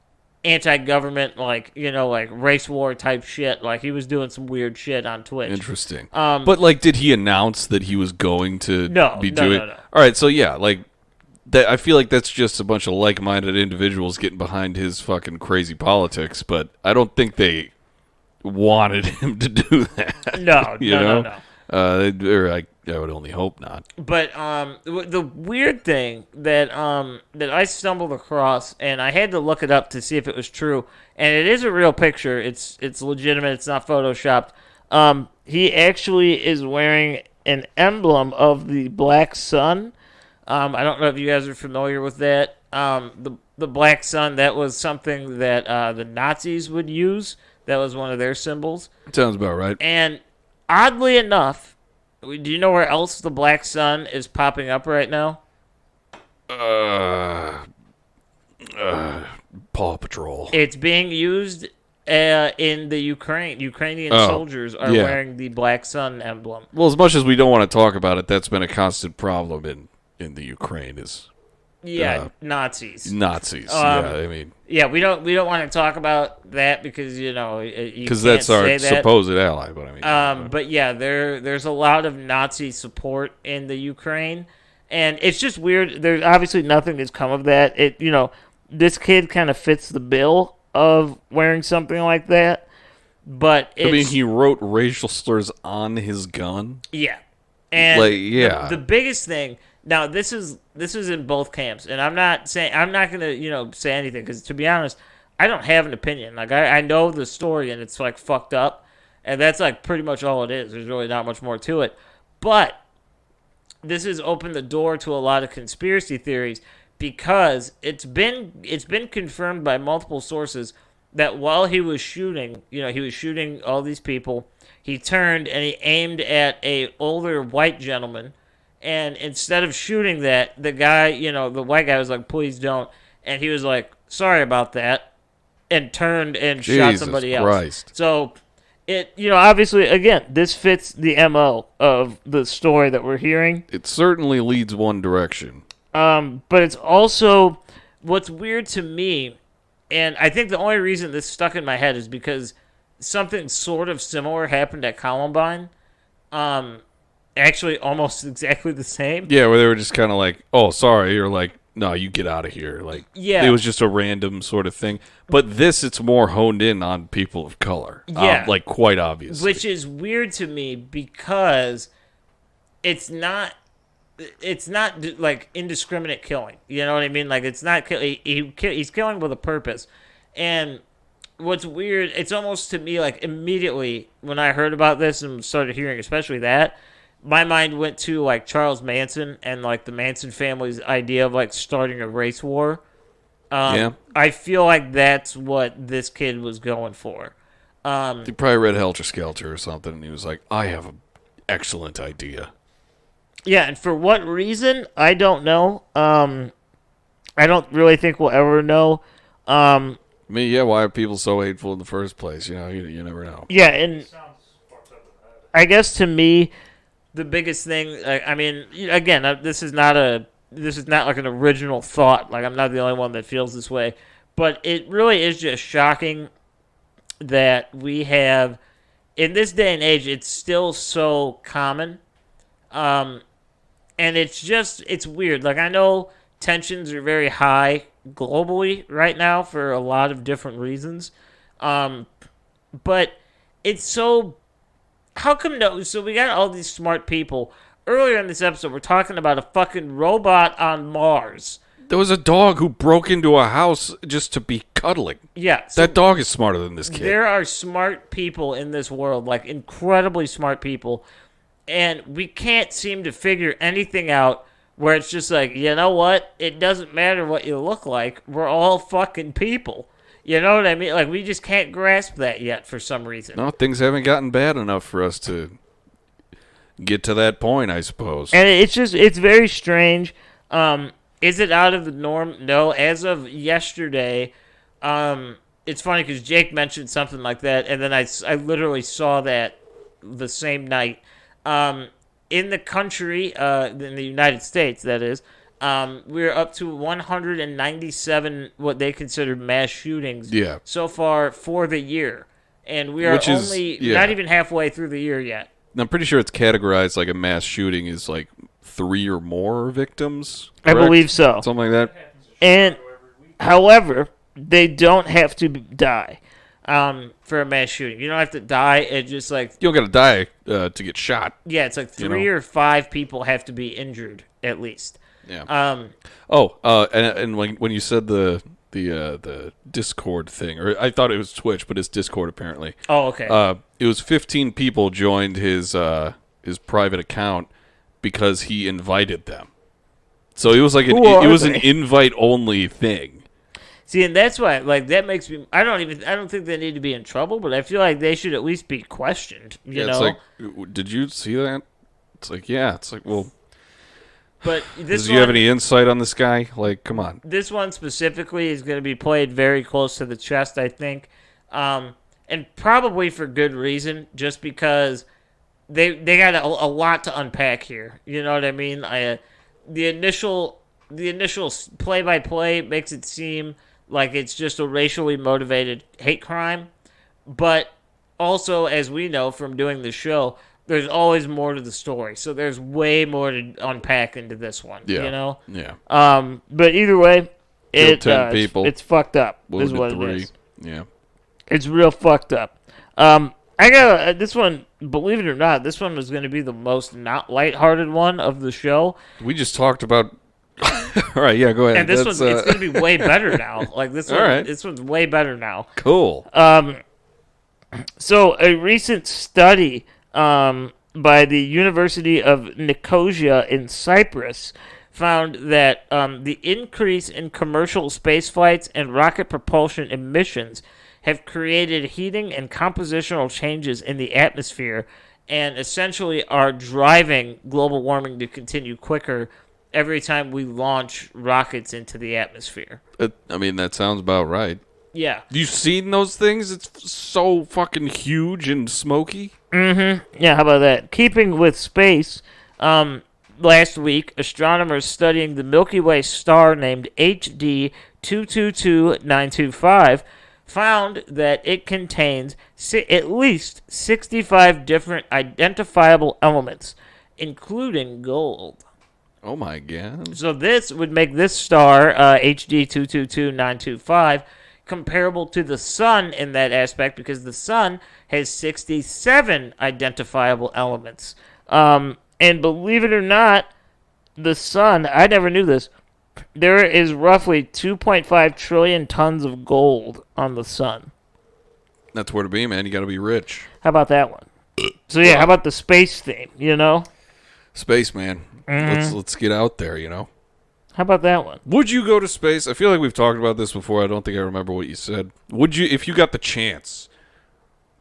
anti-government, like, like race war type shit. Like, he was doing some weird shit on Twitch. Interesting. But, like, did he announce that he was going to be doing? No. All right, so, yeah, like, that, I feel like that's just a bunch of like-minded individuals getting behind his fucking crazy politics, but I don't think they wanted him to do that. No. I would only hope not. But the weird thing that I stumbled across, and I had to look it up to see if it was true, and it is a real picture. It's legitimate. It's not photoshopped. He actually is wearing an emblem of the Black Sun. I don't know if you guys are familiar with that. The Black Sun, that was something that the Nazis would use. That was one of their symbols. Sounds about right. And oddly enough, do you know where else the Black Sun is popping up right now? Paw Patrol. It's being used in the Ukraine. Ukrainian soldiers are wearing the Black Sun emblem. Well, as much as we don't want to talk about it, that's been a constant problem in the Ukraine is Nazis. Nazis. I mean, we don't want to talk about that because because that's our supposed ally. But I mean, but yeah, there's a lot of Nazi support in the Ukraine, and it's just weird. There's obviously nothing that's come of that. This kid kind of fits the bill of wearing something like that, but he wrote racial slurs on his gun. Yeah, and the biggest thing. Now, this is in both camps, and I'm not going to, say anything, because to be honest, I don't have an opinion. Like, I know the story, and it's, like, fucked up, and that's, like, pretty much all it is. There's really not much more to it. But this has opened the door to a lot of conspiracy theories, because it's been confirmed by multiple sources that while he was shooting, he was shooting all these people, he turned and he aimed at a older white gentleman. And instead of shooting that, the guy, the white guy was like, please don't. And he was like, sorry about that. And turned and shot somebody else. Christ. So Obviously, again, this fits the MO of the story that we're hearing. It certainly leads one direction. But it's also what's weird to me, and I think the only reason this stuck in my head is because something sort of similar happened at Columbine. Actually, almost exactly the same. Yeah, where they were just kind of like, "Oh, sorry," or like, "No, you get out of here." Like, yeah, it was just a random sort of thing. But this, it's more honed in on people of color. Yeah, like quite obviously, which is weird to me because it's not like indiscriminate killing. You know what I mean? Like it's not he's killing with a purpose. And what's weird, it's almost to me like immediately when I heard about this and started hearing especially that, my mind went to like Charles Manson and like the Manson family's idea of like starting a race war. Yeah. I feel like that's what this kid was going for. He probably read Helter Skelter or something, and he was like, "I have an excellent idea." Yeah, and for what reason, I don't know. I don't really think we'll ever know. Why are people so hateful in the first place? You never know. Yeah, and I guess to me, the biggest thing, I mean, again, this is not like an original thought. Like, I'm not the only one that feels this way. But it really is just shocking that we have, in this day and age, it's still so common. And it's weird. Like, I know tensions are very high globally right now for a lot of different reasons. But it's so... How come no? So we got all these smart people. Earlier in this episode, we're talking about a fucking robot on Mars. There was a dog who broke into a house just to be cuddling. Yeah. So that dog is smarter than this kid. There are smart people in this world, like incredibly smart people. And we can't seem to figure anything out where it's just like, you know what? It doesn't matter what you look like. We're all fucking people. You know what I mean? Like, we just can't grasp that yet for some reason. No, things haven't gotten bad enough for us to get to that point, I suppose. And it's very strange. Is it out of the norm? No. As of yesterday, it's funny because Jake mentioned something like that, and then I literally saw that the same night. In the country, in the United States, that is, we're up to 197 what they consider mass shootings so far for the year. And we are not even halfway through the year yet. I'm pretty sure it's categorized like a mass shooting is like 3 or more victims. Correct? I believe so. Something like that. And, however, they don't have to die for a mass shooting. You don't have to die. It's just like... You don't got to die to get shot. Yeah, it's like 3 or 5 people have to be injured, at least. Yeah. And when you said the Discord thing, or I thought it was Twitch, but it's Discord apparently. Oh, okay. It was 15 people joined his private account because he invited them. So it was like it was an invite only thing. See, and that's why, like, that makes me. I don't think they need to be in trouble, but I feel like they should at least be questioned. You know, it's like, did you see that? It's like, yeah. It's like, well. But do you have any insight on this guy? Like, come on. This one specifically is going to be played very close to the chest, I think, and probably for good reason, just because they got a lot to unpack here. You know what I mean? The initial play-by-play makes it seem like it's just a racially motivated hate crime, but also, as we know from doing the show, there's always more to the story. So there's way more to unpack into this one. Yeah. You know? Yeah. But either way, it's fucked up. Is what 3. It is. Yeah. It's real fucked up. I got this one, believe it or not, this one was going to be the most not lighthearted one of the show. We just talked about... All right, yeah, go ahead. And this one's it's going to be way better now. Like this one, right. This one's way better now. Cool. So a recent study by the University of Nicosia in Cyprus found that the increase in commercial space flights and rocket propulsion emissions have created heating and compositional changes in the atmosphere and essentially are driving global warming to continue quicker every time we launch rockets into the atmosphere. I mean, that sounds about right. Yeah. You seen those things? It's so fucking huge and smoky. Mm-hmm. Yeah, how about that? Keeping with space, last week, astronomers studying the Milky Way star named HD 222925 found that it contains at least 65 different identifiable elements, including gold. Oh my god. So this would make this star, HD 222925, comparable to the sun in that aspect, because the sun has 67 identifiable elements. And believe it or not, the sun, I never knew this, there is roughly 2.5 trillion tons of gold on the sun. That's where to be, man. You got to be rich. How about that one? So yeah, how about the space theme, you know? Space, man. Let's get out there, you know? How about that one? Would you go to space? I feel like we've talked about this before. I don't think I remember what you said. Would you, if you got the chance,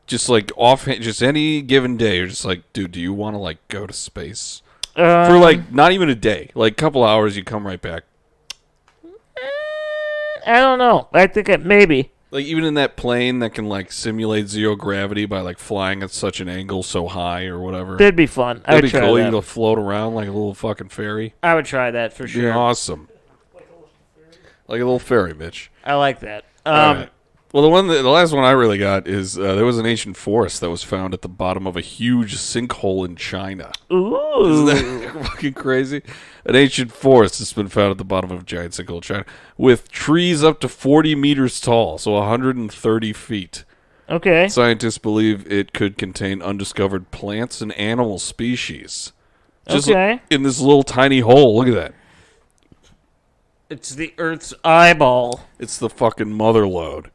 just like offhand, just any given day, you're just like, dude, do you want to like go to space? For like not even a day, like a couple hours, you come right back. I don't know. I think maybe. Like even in that plane that can like simulate zero gravity by like flying at such an angle so high or whatever. That'd be fun. That'd be try cool. that. You can go float around like a little fucking ferry. I would try that for Be sure. awesome. Like a little ferry, Mitch. I like that. All right. Well, the last one I really got is there was an ancient forest that was found at the bottom of a huge sinkhole in China. Ooh. Isn't that fucking crazy? An ancient forest has been found at the bottom of a giant sinkhole in China with trees up to 40 meters tall, so 130 feet. Okay. Scientists believe it could contain undiscovered plants and animal species. Just okay. in this little tiny hole. Look at that. It's the Earth's eyeball. It's the fucking mother lode.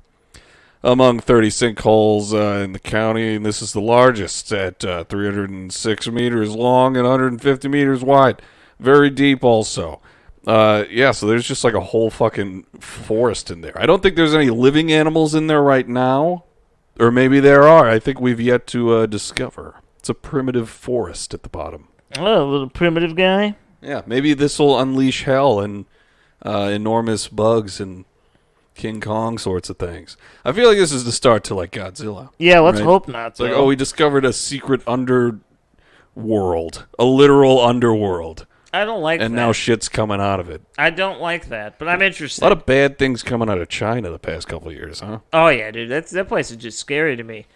Among 30 sinkholes in the county, and this is the largest at 306 meters long and 150 meters wide. Very deep also. Yeah, so there's just like a whole fucking forest in there. I don't think there's any living animals in there right now. Or maybe there are. I think we've yet to discover. It's a primitive forest at the bottom. Oh, a little primitive guy. Yeah, maybe this will unleash hell and enormous bugs and King Kong sorts of things. I feel like this is the start to like Godzilla. Yeah, let's hope not. It's like, oh, we discovered a secret underworld, a literal underworld. I don't like that. And now shit's coming out of it. I don't like that, but I'm interested. A lot of bad things coming out of China the past couple of years, huh? Oh, yeah, dude. That place is just scary to me.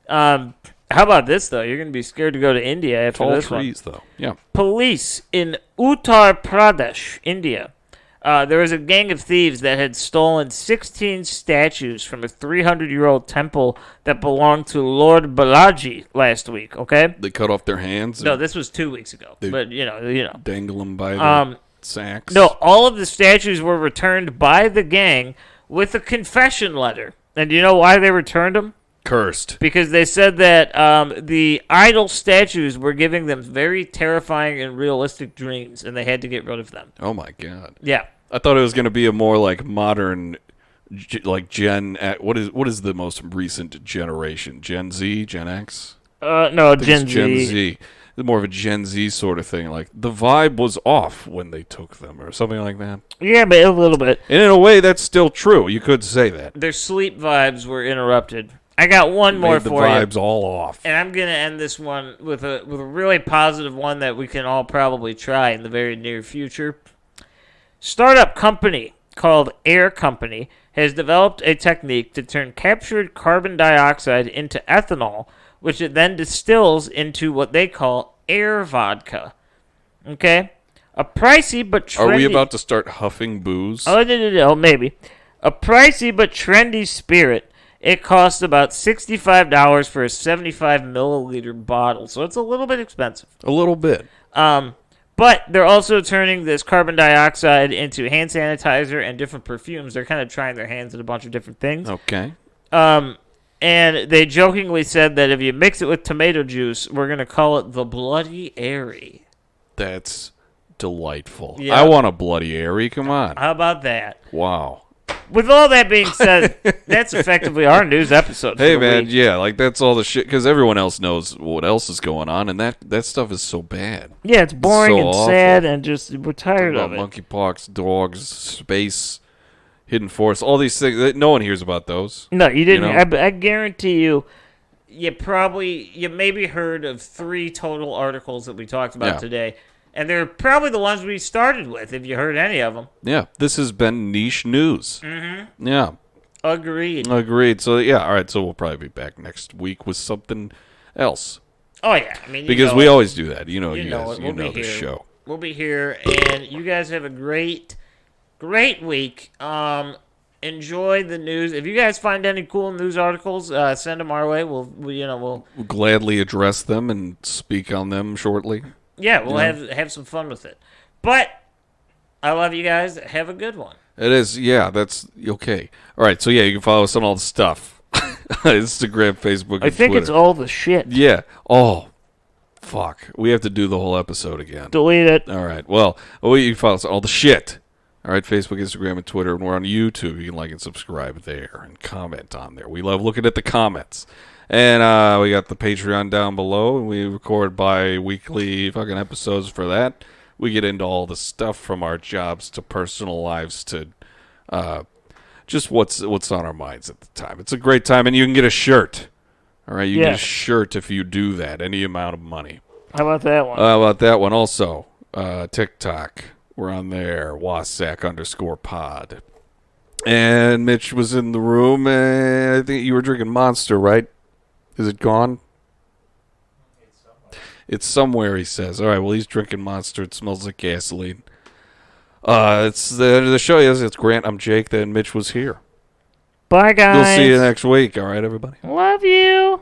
How about this, though? You're going to be scared to go to India after this one. Tall trees, though. Yeah. Police in Uttar Pradesh, India. There was a gang of thieves that had stolen 16 statues from a 300-year-old temple that belonged to Lord Balaji last week, okay? They cut off their hands? No, this was 2 weeks ago. But, you know. Dangle them by the sacks? No, all of the statues were returned by the gang with a confession letter. And do you know why they returned them? Cursed. Because they said that the idol statues were giving them very terrifying and realistic dreams, and they had to get rid of them. Oh, my God. Yeah. I thought it was going to be a more like modern, like Gen. What is the most recent generation? Gen Z, Gen X? No, Gen Z. Gen Z. More of a Gen Z sort of thing. Like the vibe was off when they took them, or something like that. Yeah, but a little bit. And in a way, that's still true. You could say that. Their sleep vibes were interrupted. I got one more for you. The vibes all off. And I'm gonna end this one with a really positive one that we can all probably try in the very near future. Startup company called Air Company has developed a technique to turn captured carbon dioxide into ethanol, which it then distills into what they call air vodka. Okay? A pricey but trendy... Are we about to start huffing booze? Oh, no, maybe. A pricey but trendy spirit. It costs about $65 for a 75-milliliter bottle, so it's a little bit expensive. A little bit. But they're also turning this carbon dioxide into hand sanitizer and different perfumes. They're kind of trying their hands at a bunch of different things. Okay. And they jokingly said that if you mix it with tomato juice, we're going to call it the Bloody Airy. That's delightful. Yeah. I want a Bloody Airy. Come on. How about that? Wow. With all that being said, that's effectively our news episode. Hey, man, yeah, like that's all the shit, because everyone else knows what else is going on, and that stuff is so bad. Yeah, it's boring so and awful. sad, and just we're tired of it. Monkeypox, dogs, space, hidden forests, all these things. No one hears about those. No, you didn't. You know? I guarantee you, you maybe heard of 3 total articles that we talked about today. And they're probably the ones we started with, if you heard any of them. Yeah, this has been niche news. Mm-hmm. Yeah. Agreed. So, all right, so we'll probably be back next week with something else. Oh, yeah. I mean, because we always do that. You know the here. show. We'll be here, and you guys have a great week. Enjoy the news. If you guys find any cool news articles, send them our way. We'll gladly address them and speak on them shortly. Yeah, we'll have some fun with it. But I love you guys. Have a good one. It is, yeah, that's okay. All right, so you can follow us on all the stuff. Instagram, Facebook, and I think Twitter. it's all the shit. Yeah. Oh, fuck. We have to do the whole episode again. Delete it. All right. Well, you can follow us on all the shit. All right, Facebook, Instagram, and Twitter. And we're on YouTube. You can like and subscribe there and comment on there. We love looking at the comments. And we got the Patreon down below, and we record bi-weekly fucking episodes for that. We get into all the stuff from our jobs to personal lives to just what's on our minds at the time. It's a great time, and you can get a shirt. All right, you can get a shirt if you do that, any amount of money. How about that one? How about that one also? TikTok, we're on there, Wasack_pod. And Mitch was in the room, and I think you were drinking Monster, right? Is it gone? It's somewhere, he says. All right, well, he's drinking Monster. It smells like gasoline. It's the end of the show. Yes, it's Grant. I'm Jake. Then Mitch was here. Bye, guys. We'll see you next week. All right, everybody? Love you.